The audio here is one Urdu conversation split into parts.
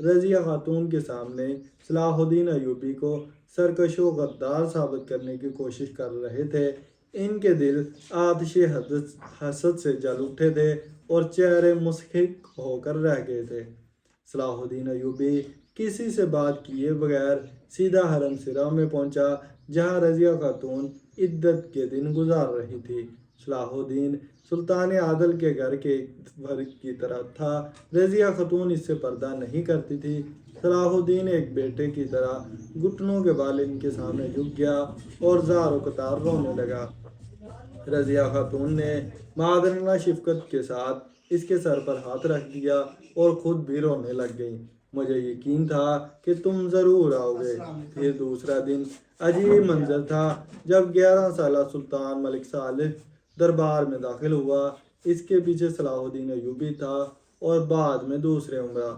رضیہ خاتون کے سامنے صلاح الدین ایوبی کو سرکش و غدار ثابت کرنے کی کوشش کر رہے تھے۔ ان کے دل آتش حسد سے جل اٹھے تھے اور چہرے مسخک ہو کر رہ گئے تھے۔ صلاح الدین ایوبی کسی سے بات کیے بغیر سیدھا حرم سرا میں پہنچا، جہاں رضیہ خاتون عدت کے دن گزار رہی تھی۔ صلاح الدین سلطان عادل کے گھر کے فرد کی طرح تھا۔ رضیہ خاتون اس سے پردہ نہیں کرتی تھی۔ صلاح الدین ایک بیٹے کی طرح گھٹنوں کے بال ان کے سامنے جھک گیا اور زار و قطار رونے لگا۔ رضیہ خاتون نے معذرانہ شفقت کے ساتھ اس کے سر پر ہاتھ رکھ دیا اور خود بھی رونے لگ گئیں۔ مجھے یقین تھا کہ تم ضرور آؤ گے۔ پھر دوسرا دن عجیب منظر تھا جب 11 سالہ سلطان ملک صالح دربار میں داخل ہوا۔ اس کے پیچھے صلاح الدین ایوبی تھا اور بعد میں دوسرے عمرہ۔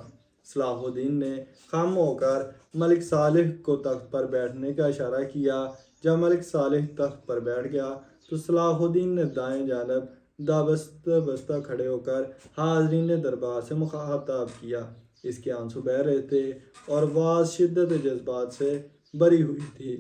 صلاح الدین نے خم ہو کر ملک صالح کو تخت پر بیٹھنے کا اشارہ کیا۔ جب ملک صالح تخت پر بیٹھ گیا تو صلاح الدین نے دائیں جانب دابستہ بستہ کھڑے ہو کر حاضرین دربار سے مخاطب کیا۔ اس کے آنسو بہہ رہے تھے اور آواز شدت جذبات سے بھری ہوئی تھی۔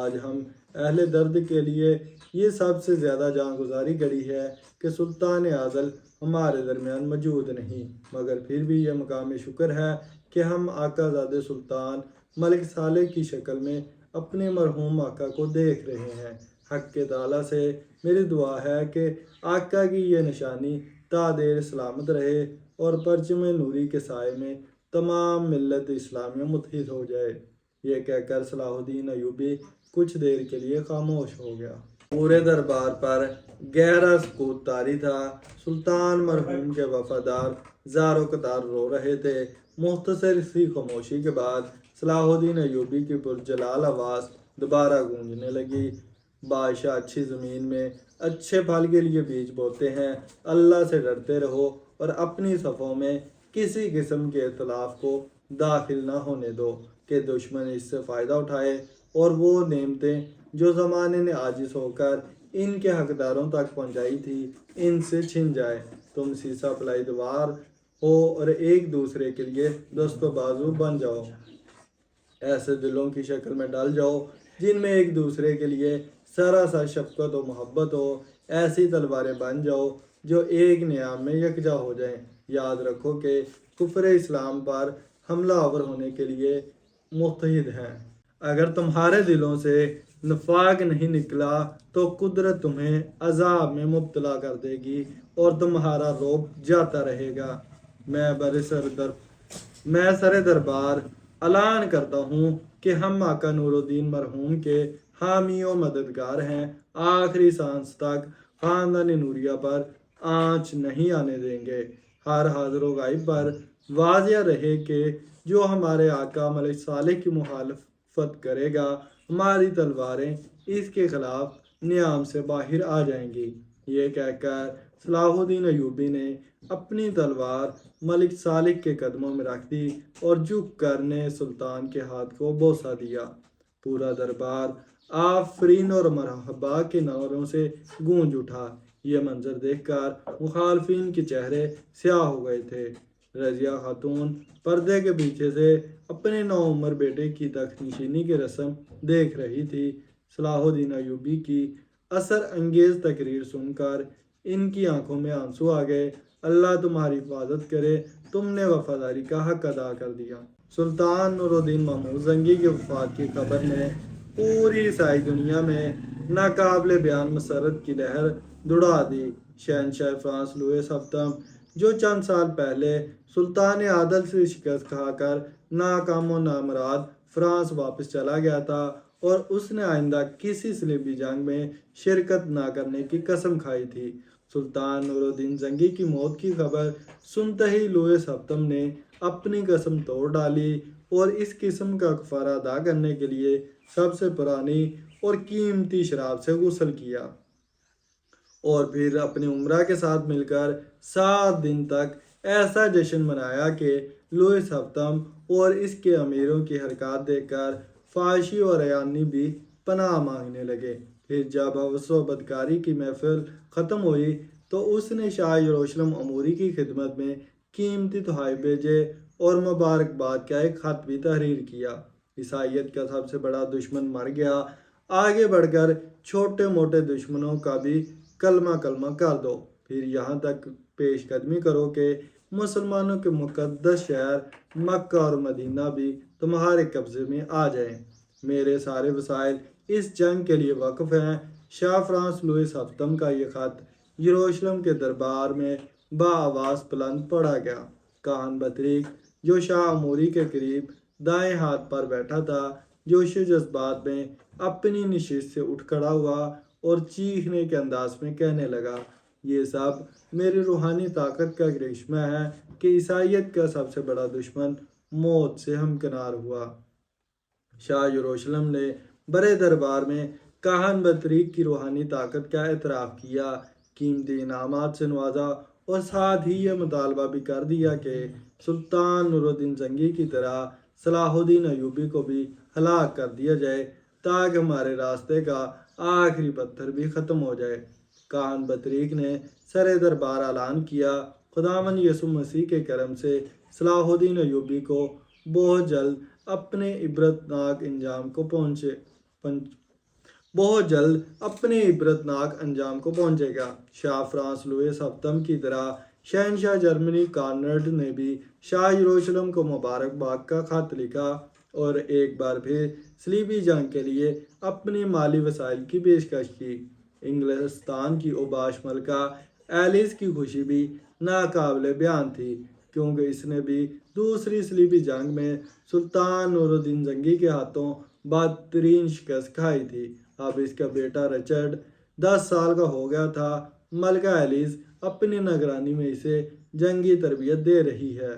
آج ہم اہل درد کے لیے یہ سب سے زیادہ جاں گزاری گھڑی ہے کہ سلطان عادل ہمارے درمیان موجود نہیں، مگر پھر بھی یہ مقام شکر ہے کہ ہم آقا زادے سلطان ملک صالح کی شکل میں اپنے مرحوم آقا کو دیکھ رہے ہیں۔ حق کے تعالیٰ سے میری دعا ہے کہ آقا کی یہ نشانی تا دیر سلامت رہے اور پرچم نوری کے سائے میں تمام ملت اسلامیہ متحد ہو جائے۔ یہ کہہ کر صلاح الدین ایوبی کچھ دیر کے لیے خاموش ہو گیا۔ پورے دربار پر گہرا سکوت طاری تھا۔ سلطان مرحوم کے وفادار زار و قطار رو رہے تھے۔ مختصر سی خاموشی کے بعد صلاح الدین ایوبی کی پرجلال آواز دوبارہ گونجنے لگی۔ بادشاہ اچھی زمین میں اچھے پھل کے لیے بیج بوتے ہیں۔ اللہ سے ڈرتے رہو اور اپنی صفوں میں کسی قسم کے اختلاف کو داخل نہ ہونے دو کہ دشمن اس سے فائدہ اٹھائے اور وہ نعمتیں جو زمانے نے عاجز ہو کر ان کے حقداروں تک پہنچائی تھی ان سے چھن جائے۔ تم سیسا پلائی دوار ہو اور ایک دوسرے کے لیے دست و بازو بن جاؤ۔ ایسے دلوں کی شکل میں ڈل جاؤ جن میں ایک دوسرے کے لیے سراسر شفقت و محبت ہو۔ ایسی تلواریں بن جاؤ جو ایک نیام میں یکجا ہو جائیں۔ یاد رکھو کہ کفر اسلام پر حملہ آور ہونے کے لیے متحد ہیں۔ اگر تمہارے دلوں سے نفاق نہیں نکلا تو قدرت تمہیں عذاب میں مبتلا کر دے گی اور تمہارا رعب جاتا رہے گا۔ میں سر دربار اعلان کرتا ہوں کہ ہم آقا نور الدین مرحوم کے حامی و مددگار ہیں۔ آخری سانس تک خاندان نوریہ پر آنچ نہیں آنے دیں گے۔ ہر حاضر و غائب پر واضح رہے کہ جو ہمارے آقا ملک صالح کی مخالفت کرے گا ہماری تلواریں اس کے خلاف نیام سے باہر آ جائیں گی۔ یہ کہہ کر صلاح الدین ایوبی نے اپنی تلوار ملک صالح کے قدموں میں رکھ دی اور جھک کر نے سلطان کے ہاتھ کو بوسہ دیا۔ پورا دربار آفرین اور مرحبا کے نعروں سے گونج اٹھا۔ یہ منظر دیکھ کر مخالفین کے چہرے سیاہ ہو گئے تھے۔ رضیہ خاتون پردے کے پیچھے سے اپنے نوعمر بیٹے کی تخت نشینی کی رسم دیکھ رہی تھی۔ صلاح الدین ایوبی کی اثر انگیز تقریر سن کر ان کی آنکھوں میں آنسو آ گئے۔ اللہ تمہاری حفاظت کرے، تم نے وفاداری کا حق ادا کر دیا۔ سلطان نور الدین محمود زنگی کی وفات کی خبر نے پوری عیسائی دنیا میں ناقابل بیان مسرت کی لہر دوڑا دی۔ شہنشاہ فرانس لوئس ہفتم جو چند سال پہلے سلطان عادل سے شکست کھا کر ناکام و نامراد فرانس واپس چلا گیا تھا اور اس نے آئندہ کسی صلیبی جنگ میں شرکت نہ کرنے کی قسم کھائی تھی۔ سلطان نور الدین زنگی کی موت کی خبر سنتے ہی لوئس ہفتم نے اپنی قسم توڑ ڈالی اور اس قسم کا کفارہ ادا کرنے کے لیے سب سے پرانی اور قیمتی شراب سے غسل کیا اور پھر اپنی عمرہ کے ساتھ مل کر 7 دن تک ایسا جشن منایا کہ لوئس ہفتم اور اس کے امیروں کی حرکات دیکھ کر فحاشی اور ریانی بھی پناہ مانگنے لگے۔ پھر جب ہوس و بدکاری کی محفل ختم ہوئی تو اس نے شاہ یروشلم اموری کی خدمت میں قیمتی تحائف بھیجے اور مبارکباد کا ایک خط بھی تحریر کیا۔ عیسائیت کا سب سے بڑا دشمن مر گیا، آگے بڑھ کر چھوٹے موٹے دشمنوں کا بھی کلمہ کلمہ کر دو، پھر یہاں تک پیش قدمی کرو کہ مسلمانوں کے مقدس شہر مکہ اور مدینہ بھی تمہارے قبضے میں آ جائیں۔ میرے سارے وسائل اس جنگ کے لیے وقف ہیں۔ شاہ فرانس لوئس ہفتم کا یہ خط یروشلم کے دربار میں بآواز بلند پڑھا گیا۔ کاہن بطریق جو شاہ اموری کے قریب دائیں ہاتھ پر بیٹھا تھا، جوش و جذبات میں اپنی نشست سے اٹھ کھڑا ہوا اور چیخنے کے انداز میں کہنے لگا، یہ سب میری روحانی طاقت کا کرشمہ ہے کہ عیسائیت کا سب سے بڑا دشمن موت سے ہمکنار ہوا۔ شاہ یروشلم نے بڑے دربار میں کاہن بطریق کی روحانی طاقت کا اعتراف کیا، قیمتی انعامات سے نوازا اور ساتھ ہی یہ مطالبہ بھی کر دیا کہ سلطان نور الدین زنگی کی طرح صلاح الدین ایوبی کو بھی ہلاک کر دیا جائے تاکہ ہمارے راستے کا آخری پتھر بھی ختم ہو جائے۔ کاہن بطریق نے سر دربار اعلان کیا، خداوند یسوع مسیح کے کرم سے صلاح الدین ایوبی کو بہت جلد اپنے عبرتناک انجام کو پہنچے گا۔ شاہ فرانس لوئس ہفتم کی طرح شہنشاہ جرمنی کانرڈ نے بھی شاہ یروشلم کو مبارکباد کا خط لکھا اور ایک بار پھر صلیبی جنگ کے لیے اپنی مالی وسائل کی پیشکش کی۔ انگلستان کی اوباش ملکہ ایلس کی خوشی بھی ناقابل بیان تھی، کیونکہ اس نے بھی دوسری صلیبی جنگ میں سلطان نور الدین زنگی کے ہاتھوں بدترین شکست کھائی تھی۔ اب اس کا بیٹا رچرڈ 10 سال کا ہو گیا تھا۔ ملکہ ایلس اپنی نگرانی میں اسے جنگی تربیت دے رہی ہے۔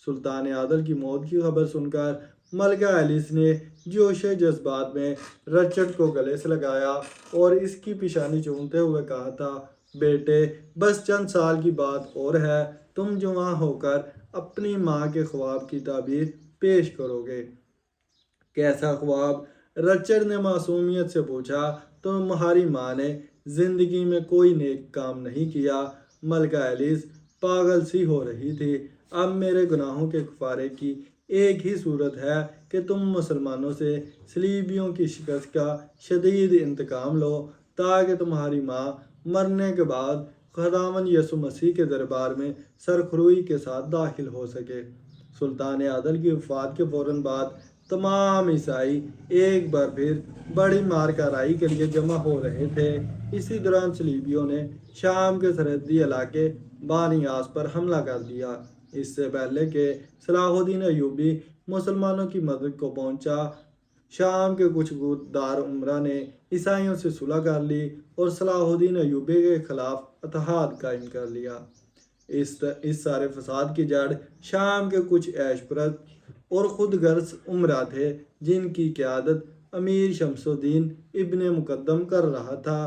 سلطان عادل کی موت کی خبر سن کر ملکہ ایلس نے جوش جذبات میں رچرڈ کو گلے سے لگایا اور اس کی پیشانی چومتے ہوئے کہا تھا، بیٹے بس چند سال کی بات اور ہے، تم جوان ہو کر اپنی ماں کے خواب کی تعبیر پیش کرو گے۔ کیسا خواب؟ رچرڈ نے معصومیت سے پوچھا۔ تمہاری ماں نے زندگی میں کوئی نیک کام نہیں کیا۔ ملکہ ایلس پاگل سی ہو رہی تھی۔ اب میرے گناہوں کے کفارے کی ایک ہی صورت ہے کہ تم مسلمانوں سے صلیبیوں کی شکست کا شدید انتقام لو تاکہ تمہاری ماں مرنے کے بعد خداوند یسوع مسیح کے دربار میں سرخروئی کے ساتھ داخل ہو سکے۔ سلطان عادل کی وفات کے فوراً بعد تمام عیسائی ایک بار پھر بڑی مار کرائی کے لیے جمع ہو رہے تھے۔ اسی دوران صلیبیوں نے شام کے سرحدی علاقے بانیاس پر حملہ کر دیا۔ اس سے پہلے کہ صلاح الدین ایوبی مسلمانوں کی مدد کو پہنچا، شام کے کچھ غدار امراء نے عیسائیوں سے صلح کر لی اور صلاح الدین ایوبی کے خلاف اتحاد قائم کر لیا۔ اس سارے فساد کی جڑ شام کے کچھ عیش پرست اور خود غرض امراء تھے، جن کی قیادت امیر شمس الدین ابن مقدم کر رہا تھا،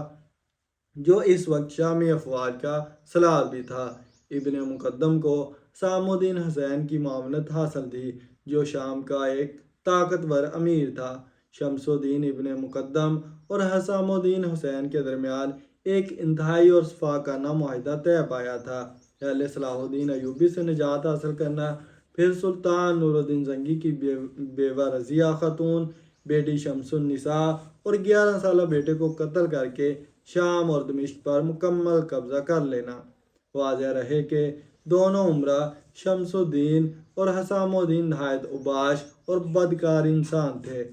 جو اس وقت شامی افواج کا سلار بھی تھا۔ ابن مقدم کو حسام الدین حسین کی معاونت حاصل تھی، جو شام کا ایک طاقتور امیر تھا۔ شمس الدین ابن مقدم اور حسام الدین حسین کے درمیان ایک انتہائی اور شفاقانہ معاہدہ طے پایا تھا۔ پہلے صلاح الدین ایوبی سے نجات حاصل کرنا، پھر سلطان نور الدین زنگی کی بیوہ رضیہ خاتون، بیٹی شمس النساء اور 11 سالہ بیٹے کو قتل کر کے شام اور دمشق پر مکمل قبضہ کر لینا۔ واضح رہے کہ دونوں امراء شمس الدین اور حسام الدین نہایت اوباش اور بدکار انسان تھے۔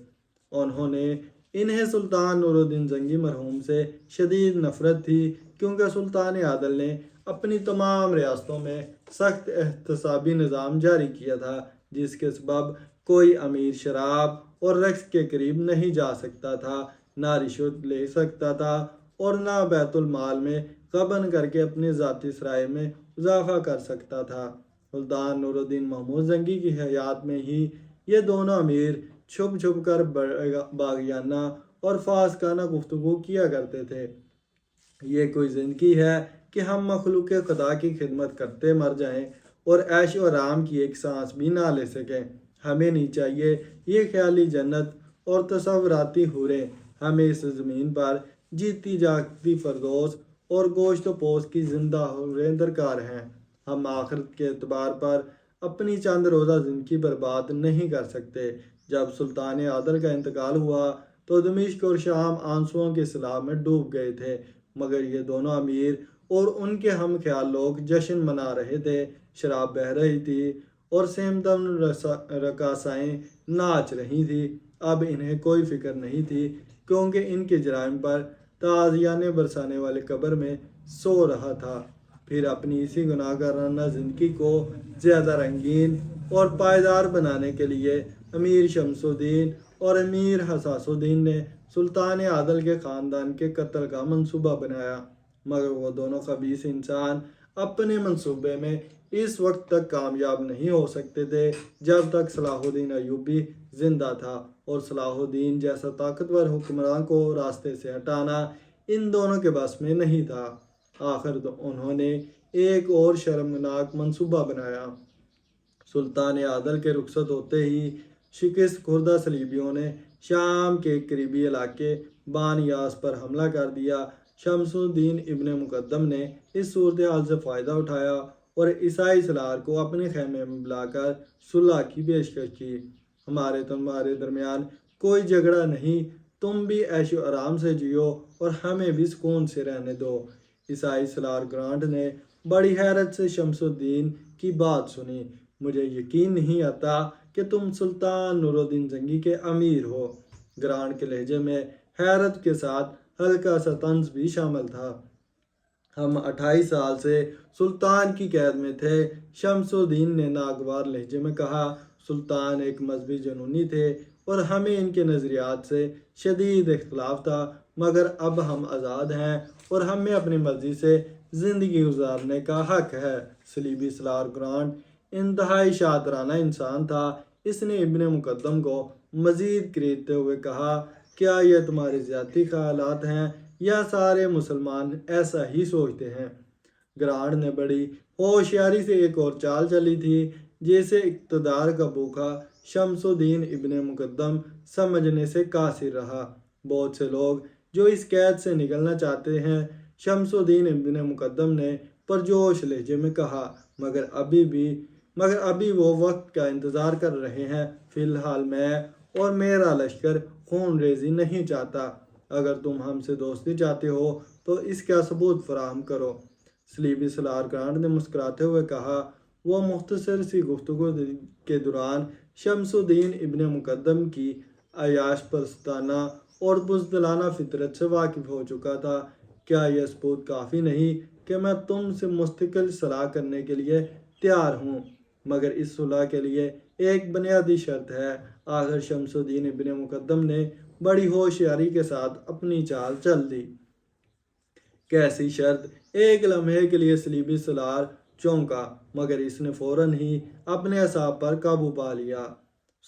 انہیں سلطان نور الدین زنگی مرحوم سے شدید نفرت تھی، کیونکہ سلطان عادل نے اپنی تمام ریاستوں میں سخت احتسابی نظام جاری کیا تھا، جس کے سبب کوئی امیر شراب اور رقص کے قریب نہیں جا سکتا تھا، نہ رشوت لے سکتا تھا اور نہ بیت المال میں غبن کر کے اپنے ذاتی سرائے میں اضافہ کر سکتا تھا۔ سلطان نور الدین محمود زنگی کی حیات میں ہی یہ دونوں امیر چھپ چھپ کر باغیانہ اور فاسقانہ گفتگو کیا کرتے تھے۔ یہ کوئی زندگی ہے کہ ہم مخلوق خدا کی خدمت کرتے مر جائیں اور عیش و آرام کی ایک سانس بھی نہ لے سکیں؟ ہمیں نہیں چاہیے یہ خیالی جنت اور تصوراتی حوریں، ہمیں اس زمین پر جیتی جاگتی فردوس اور گوشت و پوست کی زندہ حوریں درکار ہیں۔ ہم آخرت کے اعتبار پر اپنی چند روزہ زندگی برباد نہیں کر سکتے۔ جب سلطان عادل کا انتقال ہوا تو دمشق اور شام آنسوؤں کے سیلاب میں ڈوب گئے تھے، مگر یہ دونوں امیر اور ان کے ہم خیال لوگ جشن منا رہے تھے، شراب بہہ رہی تھی اور سیمتم رقاصائیں ناچ رہی تھی۔ اب انہیں کوئی فکر نہیں تھی کیونکہ ان کے جرائم پر تعزیانے برسانے والے قبر میں سو رہا تھا۔ پھر اپنی اسی گناہ گارانہ زندگی کو زیادہ رنگین اور پائیدار بنانے کے لیے امیر شمس الدین اور امیر حساس الدین نے سلطان عادل کے خاندان کے قتل کا منصوبہ بنایا، مگر وہ دونوں خبیث انسان اپنے منصوبے میں اس وقت تک کامیاب نہیں ہو سکتے تھے جب تک صلاح الدین ایوبی زندہ تھا، اور صلاح الدین جیسا طاقتور حکمران کو راستے سے ہٹانا ان دونوں کے بس میں نہیں تھا۔ آخر انہوں نے ایک اور شرمناک منصوبہ بنایا۔ سلطان عادل کے رخصت ہوتے ہی شکست خوردہ صلیبیوں نے شام کے قریبی علاقے بانیاس پر حملہ کر دیا۔ شمس الدین ابن مقدم نے اس صورتحال سے فائدہ اٹھایا اور عیسائی سالار کو اپنے خیمے میں بلا کر صلح کی پیشکش کی۔ ہمارے تمہارے درمیان کوئی جھگڑا نہیں، تم بھی عیش و آرام سے جیو اور ہمیں بھی سکون سے رہنے دو۔ عیسائی سالار گرانٹ نے بڑی حیرت سے شمس الدین کی بات سنی۔ مجھے یقین نہیں آتا کہ تم سلطان نور الدین زنگی کے امیر ہو۔ گرانٹ کے لہجے میں حیرت کے ساتھ ہلکا سا طنز بھی شامل تھا۔ ہم 28 سال سے سلطان کی قید میں تھے، شمس الدین نے ناگوار لہجے میں کہا۔ سلطان ایک مذہبی جنونی تھے اور ہمیں ان کے نظریات سے شدید اختلاف تھا، مگر اب ہم آزاد ہیں اور ہمیں اپنی مرضی سے زندگی گزارنے کا حق ہے۔ صلیبی سالار گرانٹ انتہائی شاطرانہ انسان تھا۔ اس نے ابن مقدم کو مزید کریدتے ہوئے کہا، کیا یہ تمہارے ذاتی خیالات ہیں یا سارے مسلمان ایسا ہی سوچتے ہیں؟ گرانٹ نے بڑی ہوشیاری سے ایک اور چال چلی تھی جسے اقتدار کا بھوکا شمس الدین ابن مقدم سمجھنے سے قاصر رہا۔ بہت سے لوگ جو اس قید سے نکلنا چاہتے ہیں، شمس الدین ابن مقدم نے پرجوش لہجے میں کہا، مگر ابھی وہ وقت کا انتظار کر رہے ہیں۔ فی الحال میں اور میرا لشکر خون ریزی نہیں چاہتا۔ اگر تم ہم سے دوستی چاہتے ہو تو اس کا ثبوت فراہم کرو۔ صلیبی سالار گرانٹ نے مسکراتے ہوئے کہا۔ وہ مختصر سی گفتگو کے دوران شمس الدین ابن مقدم کی عیاش پرستانہ اور بزدلانہ فطرت سے واقف ہو چکا تھا۔ کیا یہ ثبوت کافی نہیں کہ میں تم سے مستقل صلح کرنے کے لیے تیار ہوں، مگر اس صلح کے لیے ایک بنیادی شرط ہے۔ آخر شمس الدین ابن مقدم نے بڑی ہوشیاری کے ساتھ اپنی چال چل دی۔ کیسی شرط؟ ایک لمحے کے لیے صلیبی سالار چونکا، مگر اس نے فوراً ہی اپنے اعصاب پر قابو پا لیا۔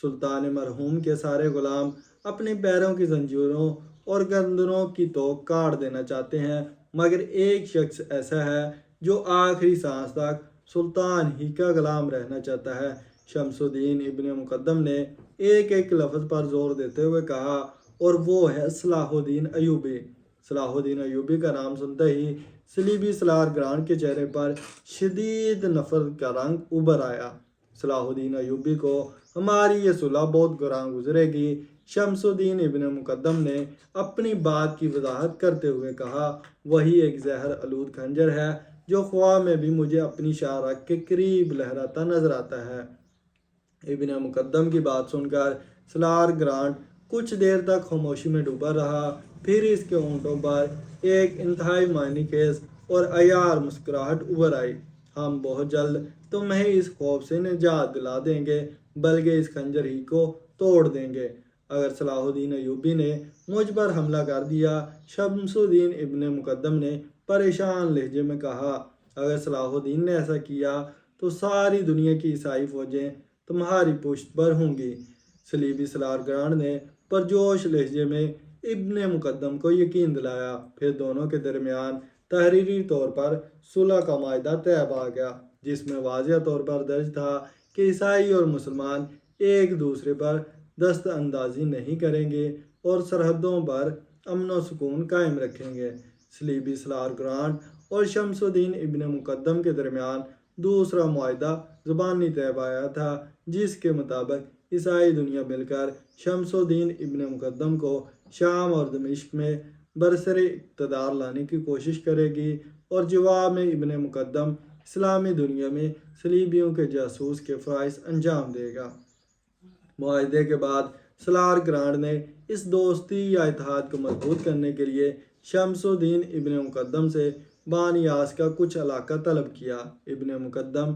سلطان مرحوم کے سارے غلام اپنی پیروں کی زنجیروں اور گردنوں کی توق کاٹ دینا چاہتے ہیں، مگر ایک شخص ایسا ہے جو آخری سانس تک سلطان ہی کا غلام رہنا چاہتا ہے۔ شمس الدین ابن مقدم نے ایک ایک لفظ پر زور دیتے ہوئے کہا، اور وہ ہے صلاح الدین ایوبی۔ صلاح الدین ایوبی کا نام سنتے ہی صلیبی سالار گرانٹ کے چہرے پر شدید نفرت کا رنگ ابھر آیا۔ صلاح الدین ایوبی کو ہماری یہ صلح بہت گراں گزرے گی۔ شمس الدین ابن مقدم نے اپنی بات کی وضاحت کرتے ہوئے کہا، وہی ایک زہر آلود خنجر ہے جو خواب میں بھی مجھے اپنی شاہراہ کے قریب لہراتا نظر آتا ہے۔ ابن مقدم کی بات سن کر سالار گرانٹ کچھ دیر تک خاموشی میں ڈوبا رہا، پھر اس کے ہونٹوں پر ایک انتہائی معنی خیز اور عیار مسکراہٹ ابھر آئی۔ ہم بہت جلد تمہیں اس خوف سے نجات دلا دیں گے، بلکہ اس خنجر ہی کو توڑ دیں گے اگر صلاح الدین ایوبی نے مجھ پر حملہ کر دیا۔ شمس الدین ابن مقدم نے پریشان لہجے میں کہا، اگر صلاح الدین نے ایسا کیا تو ساری دنیا کی عیسائی فوجیں تمہاری پشت پر ہوں گی۔ صلیبی سالار گرانٹ نے پرجوش لہجے میں ابن مقدم کو یقین دلایا، پھر دونوں کے درمیان تحریری طور پر صلح کا معاہدہ طے پا گیا، جس میں واضح طور پر درج تھا کہ عیسائی اور مسلمان ایک دوسرے پر دست اندازی نہیں کریں گے اور سرحدوں پر امن و سکون قائم رکھیں گے۔ صلیبی سالار گرانٹ اور شمس الدین ابن مقدم کے درمیان دوسرا معاہدہ زبانی طے پایا تھا، جس کے مطابق عیسائی دنیا مل کر شمس الدین ابن مقدم کو شام اور دمشق میں برسر اقتدار لانے کی کوشش کرے گی، اور جواب میں ابن مقدم اسلامی دنیا میں صلیبیوں کے جاسوس کے فرائض انجام دے گا۔ معاہدے کے بعد سالار گرانٹ نے اس دوستی یا اتحاد کو مضبوط کرنے کے لیے شمس الدین ابن مقدم سے بانیاس کا کچھ علاقہ طلب کیا۔ ابن مقدم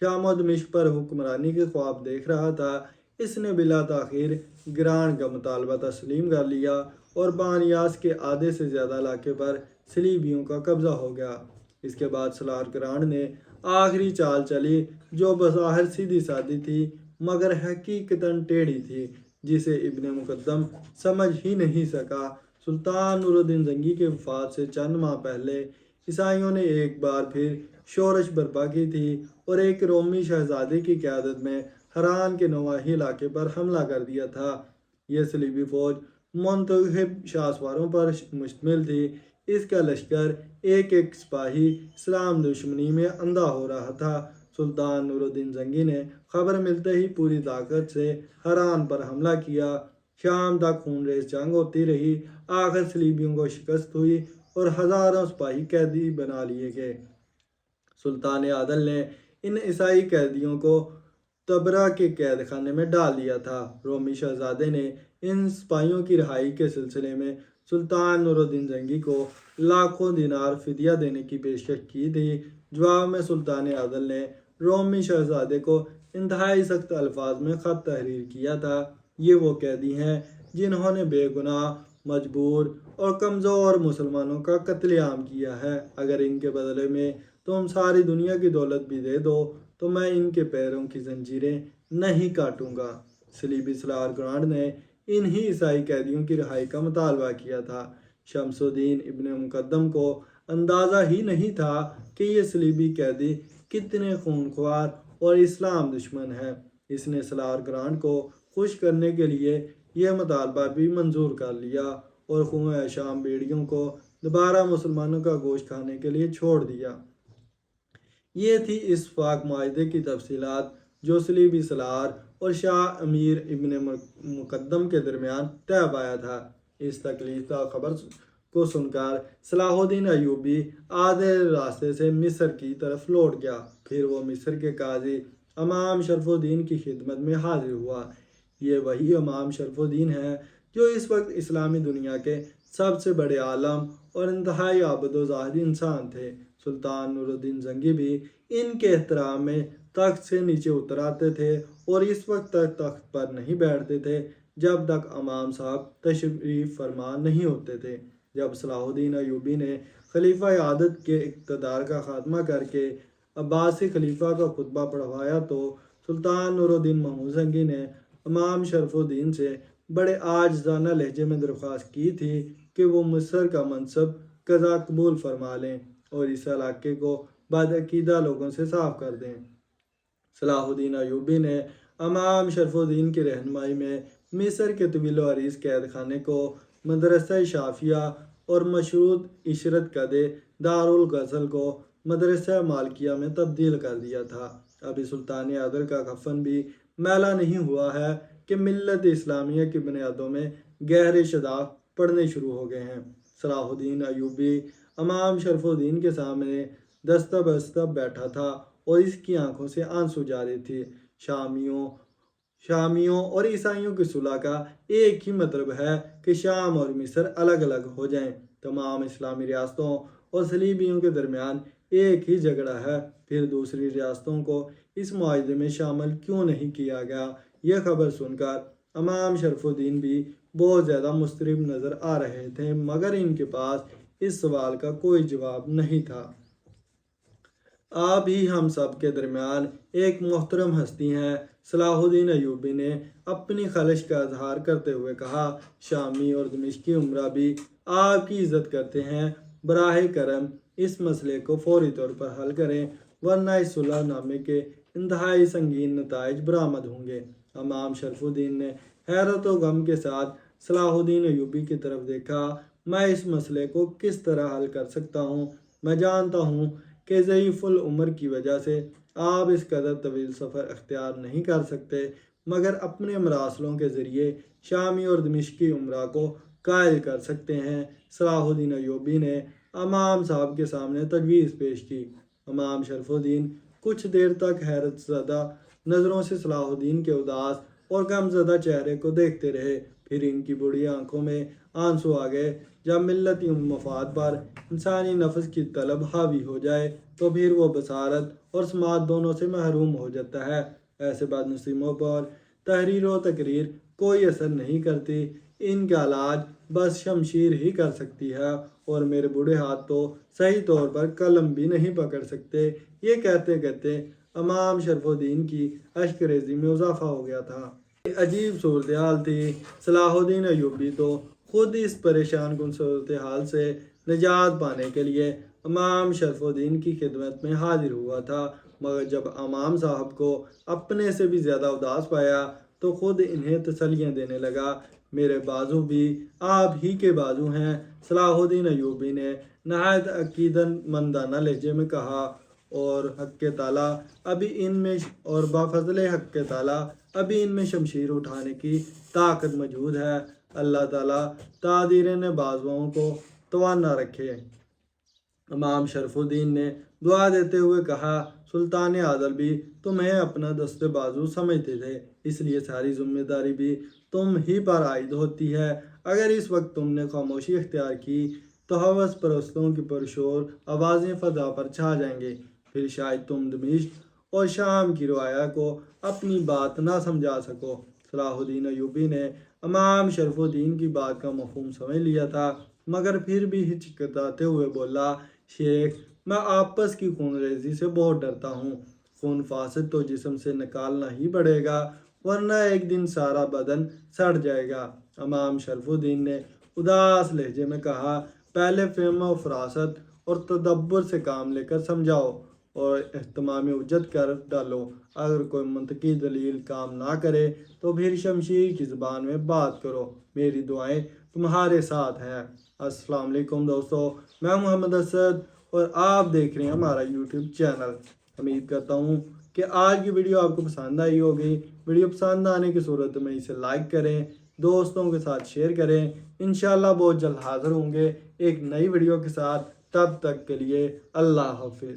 شام و دمشق پر حکمرانی کے خواب دیکھ رہا تھا۔ اس نے بلا تاخیر گرانٹ کا مطالبہ تسلیم کر لیا اور بانیاس کے آدھے سے زیادہ علاقے پر صلیبیوں کا قبضہ ہو گیا۔ اس کے بعد سالار گرانٹ نے آخری چال چلی، جو بظاہر سیدھی سادی تھی مگر حقیقتاً ٹیڑھی تھی، جسے ابن مقدم سمجھ ہی نہیں سکا۔ سلطان نور الدین زنگی کے وفات سے چند ماہ پہلے عیسائیوں نے ایک بار پھر شورش برپا کی تھی اور ایک رومی شہزادے کی قیادت میں حران کے نواحی علاقے پر حملہ کر دیا تھا۔ یہ صلیبی فوج منتخب شاہسواروں پر مشتمل تھی۔ اس کا لشکر ایک ایک سپاہی اسلام دشمنی میں اندھا ہو رہا تھا۔ سلطان نور الدین زنگی نے خبر ملتے ہی پوری طاقت سے حران پر حملہ کیا۔ شام تک خون ریز جنگ ہوتی رہی۔ آخر صلیبیوں کو شکست ہوئی اور ہزاروں سپاہی قیدی بنا لیے گئے۔ سلطان عادل نے ان عیسائی قیدیوں کو تبرہ کے قید خانے میں ڈال دیا تھا۔ رومی شہزادے نے ان سپاہیوں کی رہائی کے سلسلے میں سلطان نور الدین زنگی کو لاکھوں دینار فدیہ دینے کی پیشکش کی تھی۔ جواب میں سلطان عادل نے رومی شہزادے کو انتہائی سخت الفاظ میں خط تحریر کیا تھا۔ یہ وہ قیدی ہیں جنہوں نے بے گناہ، مجبور اور کمزور مسلمانوں کا قتل عام کیا ہے۔ اگر ان کے بدلے میں تم ساری دنیا کی دولت بھی دے دو تو میں ان کے پیروں کی زنجیریں نہیں کاٹوں گا۔ صلیبی سالار گرانٹ نے انہی عیسائی قیدیوں کی رہائی کا مطالبہ کیا تھا۔ شمس الدین ابن مقدم کو اندازہ ہی نہیں تھا کہ یہ صلیبی قیدی کتنے خونخوار اور اسلام دشمن ہیں۔ اس نے سالار گرانٹ کو خوش کرنے کے لیے یہ مطالبہ بھی منظور کر لیا اور خون شام بیڑیوں کو دوبارہ مسلمانوں کا گوشت کھانے کے لیے چھوڑ دیا۔ یہ تھی اس پاک معاہدے کی تفصیلات جو صلیبی سالار اور شاہ امیر ابن مقدم کے درمیان طے پایا تھا۔ اس تکلیف دہ خبر کو سن کر صلاح الدین ایوبی آدھے راستے سے مصر کی طرف لوٹ گیا۔ پھر وہ مصر کے قاضی امام شرف الدین کی خدمت میں حاضر ہوا۔ یہ وہی امام شرف الدین ہے جو اس وقت اسلامی دنیا کے سب سے بڑے عالم اور انتہائی عابد و زاہد انسان تھے۔ سلطان نور الدین زنگی بھی ان کے احترام میں تخت سے نیچے اتر آتے تھے اور اس وقت تک تخت پر نہیں بیٹھتے تھے جب تک امام صاحب تشریف فرما نہیں ہوتے تھے۔ جب صلاح الدین ایوبی نے خلیفہ عادت کے اقتدار کا خاتمہ کر کے عباسی خلیفہ کا خطبہ پڑھوایا تو سلطان نور الدین محمود زنگی نے امام شرف الدین سے بڑے عاجزانہ لہجے میں درخواست کی تھی کہ وہ مصر کا منصب قضا قبول فرما لیں اور اس علاقے کو بدعقیدہ لوگوں سے صاف کر دیں۔ صلاح الدین ایوبی نے امام شرف الدین کی رہنمائی میں مصر کے طویل و عریض قید خانے کو مدرسہ شافیہ اور مشروط عشرت قدے دارالغزل کو مدرسہ مالکیہ میں تبدیل کر دیا تھا۔ ابھی سلطان عادل کا کفن بھی میلا نہیں ہوا ہے کہ ملت اسلامیہ کی بنیادوں میں گہرے شدائد پڑنے شروع ہو گئے ہیں۔ صلاح الدین ایوبی امام شرف الدین کے سامنے دستہ بستہ بیٹھا تھا اور اس کی آنکھوں سے آنسو جاری تھی۔ شامیوں اور عیسائیوں کی صلح کا ایک ہی مطلب ہے کہ شام اور مصر الگ الگ ہو جائیں۔ تمام اسلامی ریاستوں اور صلیبیوں کے درمیان ایک ہی جھگڑا ہے، پھر دوسری ریاستوں کو اس معاہدے میں شامل کیوں نہیں کیا گیا؟ یہ خبر سن کر امام شرف الدین بھی بہت زیادہ مضطرب نظر آ رہے تھے، مگر ان کے پاس اس سوال کا کوئی جواب نہیں تھا۔ آپ ہی ہم سب کے درمیان ایک محترم ہستی ہیں۔ صلاح الدین ایوبی نے اپنی خلش کا اظہار کرتے ہوئے کہا، شامی اور دمشقی امراء بھی آپ کی عزت کرتے ہیں۔ براہ کرم اس مسئلے کو فوری طور پر حل کریں، ورنہ اس صلح نامے کے انتہائی سنگین نتائج برآمد ہوں گے۔ امام شرف الدین نے حیرت و غم کے ساتھ صلاح الدین ایوبی کی طرف دیکھا۔ میں اس مسئلے کو کس طرح حل کر سکتا ہوں؟ میں جانتا ہوں کہ ضعیف العمر کی وجہ سے آپ اس قدر طویل سفر اختیار نہیں کر سکتے، مگر اپنے مراسلوں کے ذریعے شامی اور دمشقی عمرہ کو قائل کر سکتے ہیں۔ صلاح الدین ایوبی نے امام صاحب کے سامنے تجویز پیش کی۔ امام شرف الدین کچھ دیر تک حیرت زدہ نظروں سے صلاح الدین کے اداس اور غم زدہ چہرے کو دیکھتے رہے، پھر ان کی بڑی آنکھوں میں آنسو آ گئے۔ جب ملتی مفاد پر انسانی نفس کی طلب حاوی ہو جائے تو پھر وہ بصارت اور سماعت دونوں سے محروم ہو جاتا ہے۔ ایسے بد نصیبوں پر تحریر و تقریر کوئی اثر نہیں کرتی، ان کا علاج بس شمشیر ہی کر سکتی ہے، اور میرے بوڑھے ہاتھ تو صحیح طور پر قلم بھی نہیں پکڑ سکتے۔ یہ کہتے کہتے امام شرف الدین کی اشک ریزی میں اضافہ ہو گیا تھا۔ عجیب صورتحال تھی۔ صلاح الدین ایوبی تو خود اس پریشان کن صورتحال سے نجات پانے کے لیے امام شرف الدین کی خدمت میں حاضر ہوا تھا، مگر جب امام صاحب کو اپنے سے بھی زیادہ اداس پایا تو خود انہیں تسلیاں دینے لگا۔ میرے بازو بھی آپ ہی کے بازو ہیں، صلاح الدین ایوبی نے نہایت عقیدت مندانہ لہجے میں کہا، اور حق تعالیٰ ابھی ان میں اور بفضل حق تعالیٰ ابھی ان میں شمشیر اٹھانے کی طاقت موجود ہے۔ اللہ تعالیٰ تادیرین بازوؤں کو توانا رکھے۔ امام شرف الدین نے دعا دیتے ہوئے کہا، سلطان عادل بھی تمہیں اپنا دست بازو سمجھتے تھے، اس لیے ساری ذمہ داری بھی تم ہی پر عائد ہوتی ہے۔ اگر اس وقت تم نے خاموشی اختیار کی تو ہوس پرستوں کی پرشور آوازیں فضا پر چھا جائیں گے، پھر شاید تم دمشق اور شام کی رعایا کو اپنی بات نہ سمجھا سکو۔ صلاح الدین ایوبی نے امام شرف الدین کی بات کا مفہوم سمجھ لیا تھا، مگر پھر بھی ہچکچاتے ہوئے بولا، شیخ میں آپس کی خون ریزی سے بہت ڈرتا ہوں۔ خون فاسد تو جسم سے نکالنا ہی پڑے گا، ورنہ ایک دن سارا بدن سڑ جائے گا۔ امام شرف الدین نے اداس لہجے میں کہا، پہلے فہم و فراست اور تدبر سے کام لے کر سمجھاؤ اور اہتمام حجت کر ڈالو۔ اگر کوئی منطقی دلیل کام نہ کرے تو پھر شمشیر کی زبان میں بات کرو۔ میری دعائیں تمہارے ساتھ ہیں۔ السلام علیکم دوستو، میں محمد اسد اور آپ دیکھ رہے ہیں ہمارا یوٹیوب چینل۔ امید کرتا ہوں کہ آج کی ویڈیو آپ کو پسند آئی ہوگی۔ ویڈیو پسند آنے کی صورت میں اسے لائک کریں، دوستوں کے ساتھ شیئر کریں۔ انشاءاللہ بہت جلد حاضر ہوں گے ایک نئی ویڈیو کے ساتھ، تب تک کے لیے اللہ حافظ۔